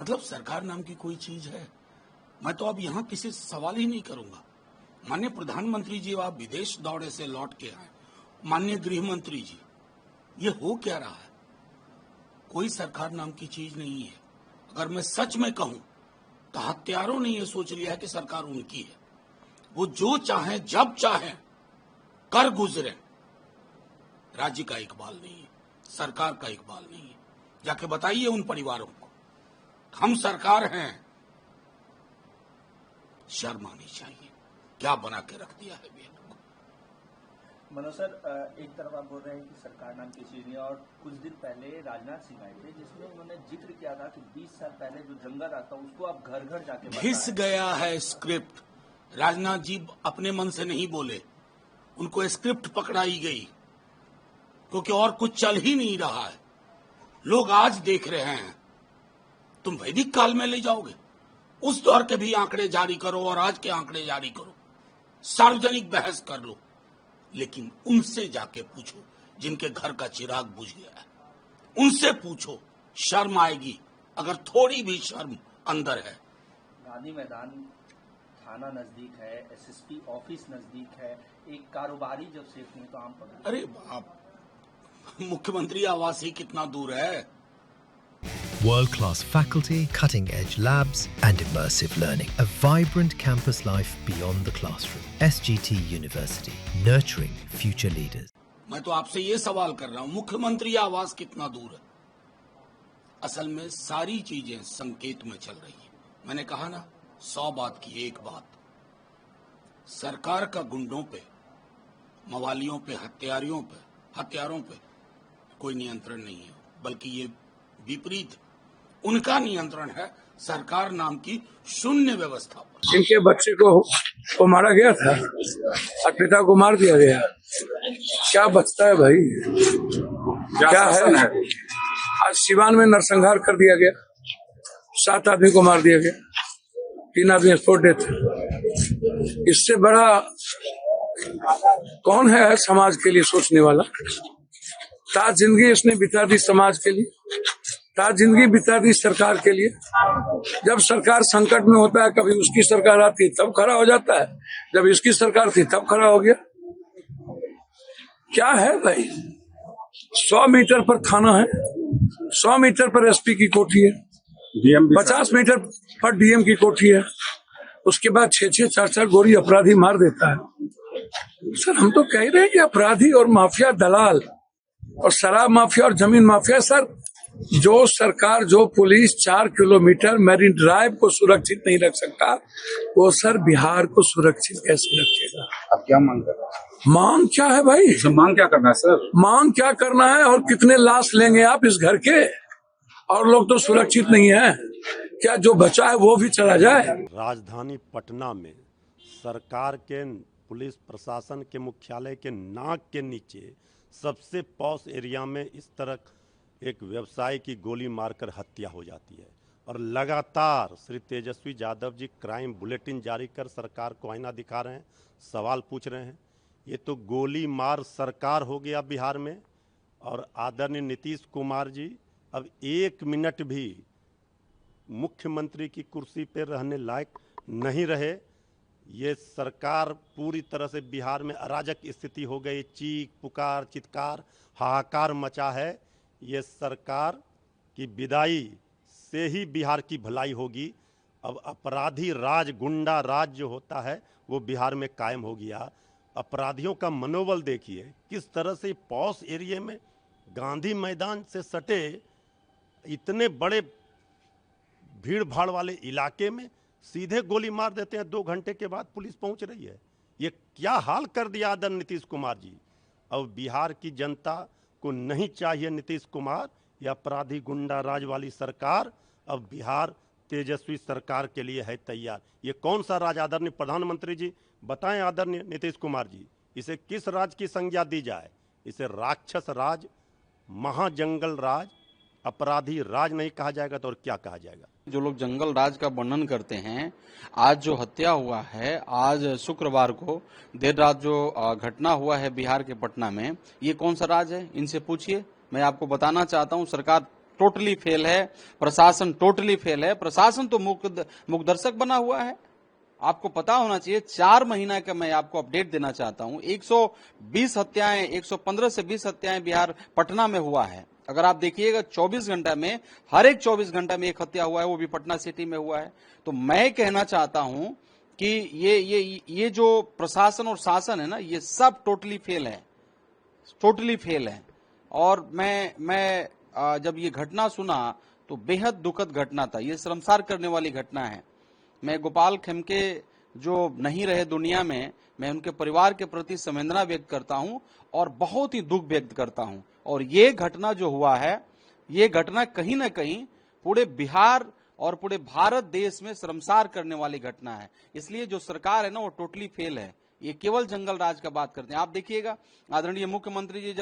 मतलब सरकार नाम की कोई चीज है? मैं तो अब यहाँ किसी से सवाल ही नहीं करूंगा। माननीय प्रधानमंत्री जी, आप विदेश दौरे से लौट के आए। माननीय गृह मंत्री जी, ये हो क्या रहा है? कोई सरकार नाम की चीज नहीं है। अगर मैं सच में कहूं तो हत्यारों ने यह सोच लिया है कि सरकार उनकी है। वो जो चाहे जब चाहे कर गुजरे। राज्य का इकबाल नहीं है, सरकार का इकबाल नहीं है। जाके बताइए उन परिवारों को, हम सरकार हैं। शर्म आनी चाहिए। क्या बना के रख दिया है बेटों को। मनोज सर, एक तरफ आप बोल रहे हैं कि सरकार नाम की चीज नहीं, और कुछ दिन पहले राजनाथ सिंह आए थे जिसमें उन्होंने जिक्र किया था कि 20 साल पहले जो जंगल रहा था उसको आप घर घर जाके घिस गया है स्क्रिप्ट। राजनाथ जी अपने मन से नहीं बोले, उनको स्क्रिप्ट पकड़ाई गई, क्योंकि और कुछ चल ही नहीं रहा है। लोग आज देख रहे हैं। तुम वैदिक काल में ले जाओगे? उस दौर के भी आंकड़े जारी करो और आज के आंकड़े जारी करो, सार्वजनिक बहस कर लो, लेकिन उनसे जाके पूछो जिनके घर का चिराग बुझ गया है। उनसे पूछो, शर्म आएगी अगर थोड़ी भी शर्म अंदर है। गांधी मैदान थाना नजदीक है, एसएसपी ऑफिस नजदीक है, एक कारोबारी जब सेफ नहीं तो आम पब्लिक। अरे बाप, मुख्यमंत्री आवास ही कितना दूर है। World-class faculty, cutting-edge labs and immersive learning. A vibrant campus life beyond the classroom. SGT University, nurturing future leaders. मैं तो आपसे ये सवाल कर रहा हूं, मुख्यमंत्री आवास कितना दूर है? असल में सारी चीजें संकेत में चल रही है। मैंने कहा ना, 100 बात की एक बात। सरकार का गुंडों पे, मवालियों पे, हत्यारों पे कोई नियंत्रण नहीं है, बल्कि ये विपरीत उनका नियंत्रण है सरकार नाम की शून्य व्यवस्था पर। इनके बच्चे को मारा गया था और पिता को मार दिया गया। क्या बचता है भाई? क्या है? आज सिवान में नरसंहार कर दिया गया, 7 आदमी को मार दिया गया, 3 आदमी स्पॉट डेथ। इससे बड़ा कौन है समाज के लिए सोचने वाला? ताज जिंदगी इसने बिता दी समाज के लिए, ताज जिंदगी बिता दी सरकार के लिए। जब सरकार संकट में होता है, कभी उसकी सरकार आती है तब खड़ा हो जाता है, जब इसकी सरकार थी तब खड़ा हो गया। क्या है भाई? 100 मीटर पर थाना है, 100 मीटर पर एसपी की कोठी है, 50 मीटर पर डीएम की कोठी है। उसके बाद 6-6, 4-4 गोली अपराधी मार देता है। सर, हम तो कह रहे हैं कि अपराधी और माफिया दलाल और शराब माफिया और जमीन माफिया, सर जो सरकार, जो पुलिस 4 किलोमीटर मैरीन ड्राइव को सुरक्षित नहीं रख सकता, वो सर बिहार को सुरक्षित कैसे रखेगा? अब क्या मांग कर रहे हैं? मांग क्या है भाई? मांग क्या करना है सर? मांग क्या करना है? और कितने लाश लेंगे आप इस घर के? और लोग तो सुरक्षित नहीं है। क्या जो बचा है वो भी चला जाए? राजधानी पटना में सरकार के पुलिस प्रशासन के मुख्यालय के नाक के नीचे सबसे पॉश एरिया में इस तरह एक व्यवसायी की गोली मारकर हत्या हो जाती है, और लगातार श्री तेजस्वी यादव जी क्राइम बुलेटिन जारी कर सरकार को आईना दिखा रहे हैं, सवाल पूछ रहे हैं। ये तो गोली मार सरकार हो गया बिहार में। और आदरणीय नीतीश कुमार जी अब 1 मिनट भी मुख्यमंत्री की कुर्सी पर रहने लायक नहीं रहे। ये सरकार पूरी तरह से बिहार में अराजक स्थिति हो गई। चीख पुकार, चित्कार, हाहाकार मचा है। ये सरकार की विदाई से ही बिहार की भलाई होगी। अब अपराधी राज, गुंडा राज जो होता है वो बिहार में कायम हो गया। अपराधियों का मनोबल देखिए किस तरह से पॉश एरिया में, गांधी मैदान से सटे इतने बड़े भीड़ भाड़ वाले इलाके में सीधे गोली मार देते हैं। 2 घंटे के बाद पुलिस पहुंच रही है। ये क्या हाल कर दिया आदरणीय नीतीश कुमार जी। अब बिहार की जनता को नहीं चाहिए नीतीश कुमार या अपराधी गुंडा राज वाली सरकार। अब बिहार तेजस्वी सरकार के लिए है तैयार। ये कौन सा राज आदरणीय प्रधानमंत्री जी बताएं आदरणीय नीतीश कुमार जी, इसे किस राज की संज्ञा दी जाए? इसे राक्षस राज, महाजंगल राज, अपराधी राज नहीं कहा जाएगा तो और क्या कहा जाएगा? जो लोग जंगल राज का वर्णन करते हैं, आज जो हत्या हुआ है, आज शुक्रवार को देर रात जो घटना हुआ है बिहार के पटना में, ये कौन सा राज है? इनसे पूछिए। मैं आपको बताना चाहता हूं, सरकार टोटली फेल है, प्रशासन टोटली फेल है। प्रशासन तो मुखदर्शक बना हुआ है। आपको पता होना चाहिए, 4 महीना का मैं आपको अपडेट देना चाहता हूं। 120 हत्याएं, 115 से 20 हत्याएं बिहार पटना में हुआ है। अगर आप देखिएगा 24 घंटा में, हर एक 24 घंटा में एक हत्या हुआ है, वो भी पटना सिटी में हुआ है। तो मैं कहना चाहता हूं कि ये जो प्रशासन और शासन है ना, ये सब टोटली फेल है, टोटली फेल है। और मैं जब ये घटना सुना तो बेहद दुखद घटना था। ये शर्मसार करने वाली घटना है। मैं गोपाल खेमके जो नहीं रहे दुनिया में, मैं उनके परिवार के प्रति संवेदना व्यक्त करता हूं और बहुत ही दुख व्यक्त करता हूं। और ये घटना जो हुआ है, ये घटना कहीं ना कहीं पूरे बिहार और पूरे भारत देश में शर्मसार करने वाली घटना है। इसलिए जो सरकार है ना, वो टोटली फेल है। ये केवल जंगल राज का बात करते हैं। आप देखिएगा, आदरणीय मुख्यमंत्री जी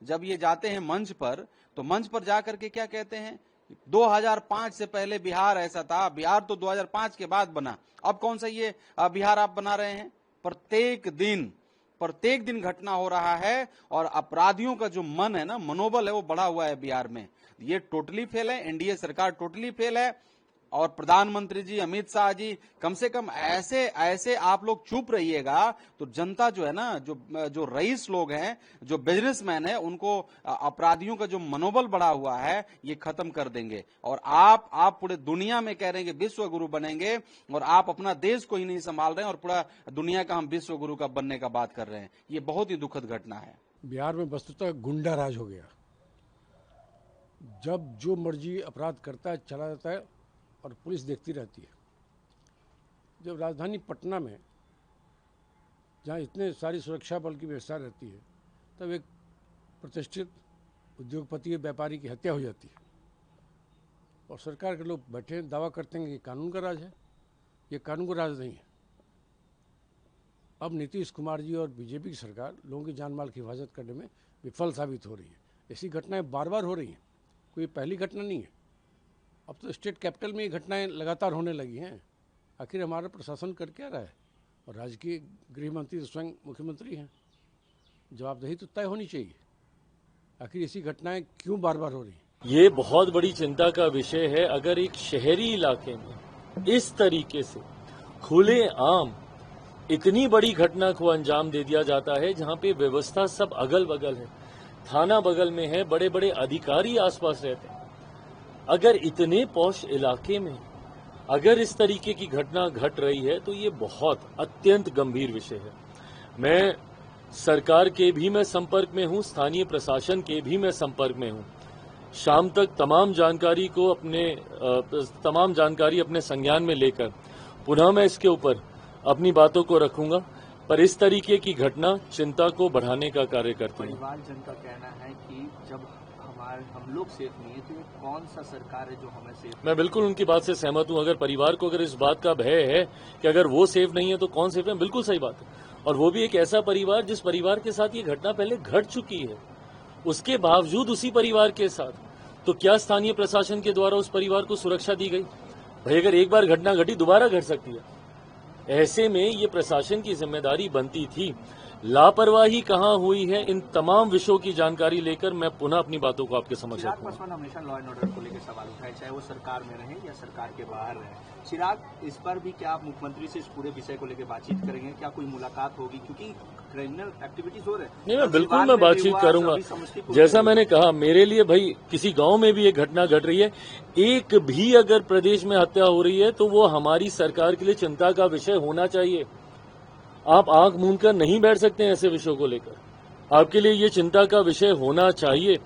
जब ये जाते हैं मंच पर, तो मंच पर जाकर के क्या कहते हैं, 2005 से पहले बिहार ऐसा था। बिहार तो 2005 के बाद बना। अब कौन सा ये बिहार आप बना रहे हैं? प्रत्येक दिन घटना हो रहा है और अपराधियों का जो मन है ना, मनोबल है, वो बढ़ा हुआ है बिहार में। ये टोटली फेल है। एनडीए सरकार टोटली फेल है। और प्रधानमंत्री जी, अमित शाह जी, कम से कम ऐसे आप लोग चुप रहिएगा तो जनता जो है ना, जो रईस लोग हैं, जो बिजनेसमैन है, उनको अपराधियों का जो मनोबल बढ़ा हुआ है, ये खत्म कर देंगे। और आप पूरे दुनिया में कह रहे हैं कि विश्व गुरु बनेंगे, और आप अपना देश को ही नहीं संभाल रहे हैं और पूरा दुनिया का हम विश्व गुरु का बनने का बात कर रहे हैं। ये बहुत ही दुखद घटना है। बिहार में वस्तुतः गुंडा राज हो गया। जब जो मर्जी अपराध करता है, चला जाता है और पुलिस देखती रहती है। जब राजधानी पटना में, जहाँ इतने सारी सुरक्षा बल की व्यवस्था रहती है, तब एक प्रतिष्ठित उद्योगपति व्यापारी की हत्या हो जाती है और सरकार के लोग बैठे दावा करते हैं कि कानून का राज है। ये कानून का राज नहीं है। अब नीतीश कुमार जी और बीजेपी की सरकार लोगों की जान माल की हिफाजत करने में विफल साबित हो रही है। ऐसी घटनाएं बार बार हो रही हैं, कोई पहली घटना नहीं है। अब तो स्टेट कैपिटल में ये घटनाएं लगातार होने लगी हैं। आखिर हमारा प्रशासन कर क्या रहा है? और राज्य के गृह मंत्री तो स्वयं मुख्यमंत्री हैं। जवाबदेही तो तय होनी चाहिए। आखिर ऐसी घटनाएं क्यों बार बार हो रही हैं? ये बहुत बड़ी चिंता का विषय है। अगर एक शहरी इलाके में इस तरीके से खुले आम इतनी बड़ी घटना को अंजाम दे दिया जाता है, जहां पे व्यवस्था सब अगल बगल है, थाना बगल में है, बड़े बड़े अधिकारी आसपास रहते हैं, अगर इतने पॉश इलाके में अगर इस तरीके की घटना घट रही है तो ये बहुत अत्यंत गंभीर विषय है। मैं सरकार के भी मैं संपर्क में हूं, स्थानीय प्रशासन के भी मैं संपर्क में हूं। शाम तक तमाम जानकारी अपने संज्ञान में लेकर पुनः मैं इसके ऊपर अपनी बातों को रखूंगा। पर इस तरीके की घटना चिंता को बढ़ाने का कार्य करती है। परिवार जन का कहना है कि जब हम लोग सेफ नहीं है तो ये कौन सा सरकार है जो हमें सेफ? मैं बिल्कुल उनकी बात से सहमत हूं। अगर परिवार को अगर इस बात का भय है कि अगर वो सेफ नहीं है तो कौन सेफ है, बिल्कुल सही बात है। और वो भी एक ऐसा परिवार जिस परिवार के साथ ये घटना पहले घट चुकी है, उसके बावजूद उसी परिवार के साथ, तो क्या स्थानीय प्रशासन के द्वारा उस परिवार को सुरक्षा दी गई? भाई अगर एक बार घटना घटी, दोबारा घट सकती है। ऐसे में ये प्रशासन की जिम्मेदारी बनती थी। लापरवाही कहां हुई है, इन तमाम विषयों की जानकारी लेकर मैं पुनः अपनी बातों को आपके समक्ष रखूंगा। चिराग पासवान हमेशा लॉ एंड ऑर्डर को लेकर सवाल उठाए, चाहे वो सरकार में रहे या सरकार के बाहर रहे। चिराग, इस पर भी क्या आप मुख्यमंत्री से इस पूरे विषय को लेकर बातचीत करेंगे? क्या कोई मुलाकात होगी? क्योंकि क्रिमिनल एक्टिविटीज हो रहे हैं। नहीं, मैं बिल्कुल मैं बातचीत करूंगा। जैसा मैंने कहा, मेरे लिए भाई किसी गांव में भी एक घटना घट रही है, एक भी अगर प्रदेश में हत्या हो रही है तो वो हमारी सरकार के लिए चिंता का विषय होना चाहिए। आप आंख मूंद कर नहीं बैठ सकते हैं ऐसे विषयों को लेकर। आपके लिए ये चिंता का विषय होना चाहिए।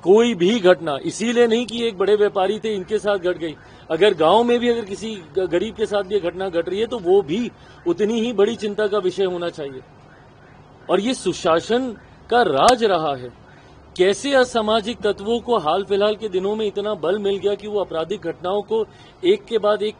कोई भी घटना, इसीलिए नहीं कि एक बड़े व्यापारी थे इनके साथ घट गई, अगर गांव में भी अगर किसी गरीब के साथ ये घटना घट रही है तो वो भी उतनी ही बड़ी चिंता का विषय होना चाहिए। और ये सुशासन का राज रहा है। कैसे असामाजिक तत्वों को हाल फिलहाल के दिनों में इतना बल मिल गया कि वो आपराधिक घटनाओं को एक के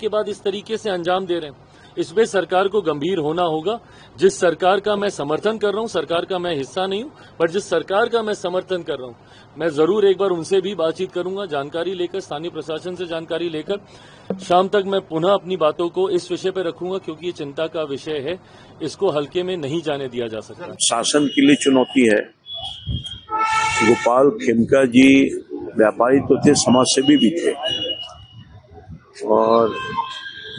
बाद इस तरीके से अंजाम दे रहे हैं। इसमें सरकार को गंभीर होना होगा। जिस सरकार का मैं समर्थन कर रहा हूं, सरकार का मैं हिस्सा नहीं हूं, पर जिस सरकार का मैं समर्थन कर रहा हूं, मैं जरूर एक बार उनसे भी बातचीत करूंगा, जानकारी लेकर, स्थानीय प्रशासन से जानकारी लेकर। शाम तक मैं पुनः अपनी बातों को इस विषय पर रखूंगा, क्योंकि ये चिंता का विषय है, इसको हल्के में नहीं जाने दिया जा सकता। शासन के लिए चुनौती है। गोपाल खेमका जी व्यापारी तो थे, समाजसेवी भी थे। और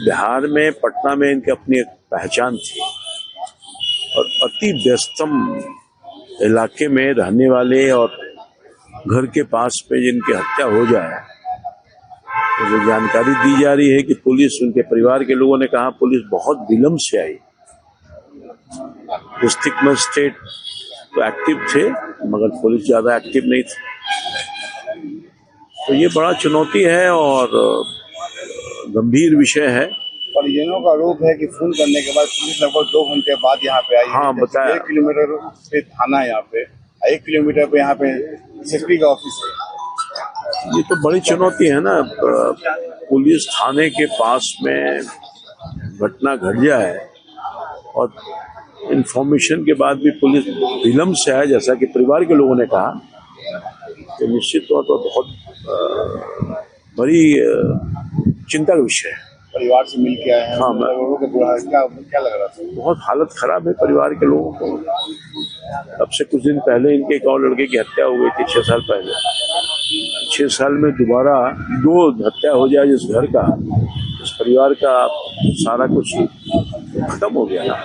बिहार में, पटना में इनकी अपनी एक पहचान थी। और अति व्यस्तम इलाके में रहने वाले और घर के पास में जिनकी हत्या हो जाए, तो जो जानकारी दी जा रही है कि पुलिस, उनके परिवार के लोगों ने कहा पुलिस बहुत विलंब से आई। डिस्ट्रिक्ट मजिस्ट्रेट तो एक्टिव थे मगर पुलिस ज्यादा एक्टिव नहीं थी। तो ये बड़ा चुनौती है और गंभीर विषय है। परिजनों का आरोप है कि फोन करने के बाद पुलिस लगभग 2 घंटे बाद यहाँ पे आई। हाँ, बताया। 1 किलोमीटर पे थाना है यहाँ पे, 1 किलोमीटर पे यहाँ पे एसपी का ऑफिस है। ये तो बड़ी चुनौती है ना, पुलिस थाने के पास में घटना घट जाए और इंफॉर्मेशन के बाद भी पुलिस विलंब से आए, जैसा कि परिवार के लोगों ने कहा, तो निश्चित तौर पर बहुत बड़ी चिंता का विषय है। परिवार से मिल के आए हैं। हाँ, लोगों को क्या लग रहा था? बहुत हालत खराब है परिवार के लोगों को। अब से कुछ दिन पहले इनके एक और लड़के की हत्या हो गई थी, 6 साल पहले। 6 साल में दोबारा 2 हत्या हो जाए जिस घर का, उस परिवार का सारा कुछ खत्म हो गया ना।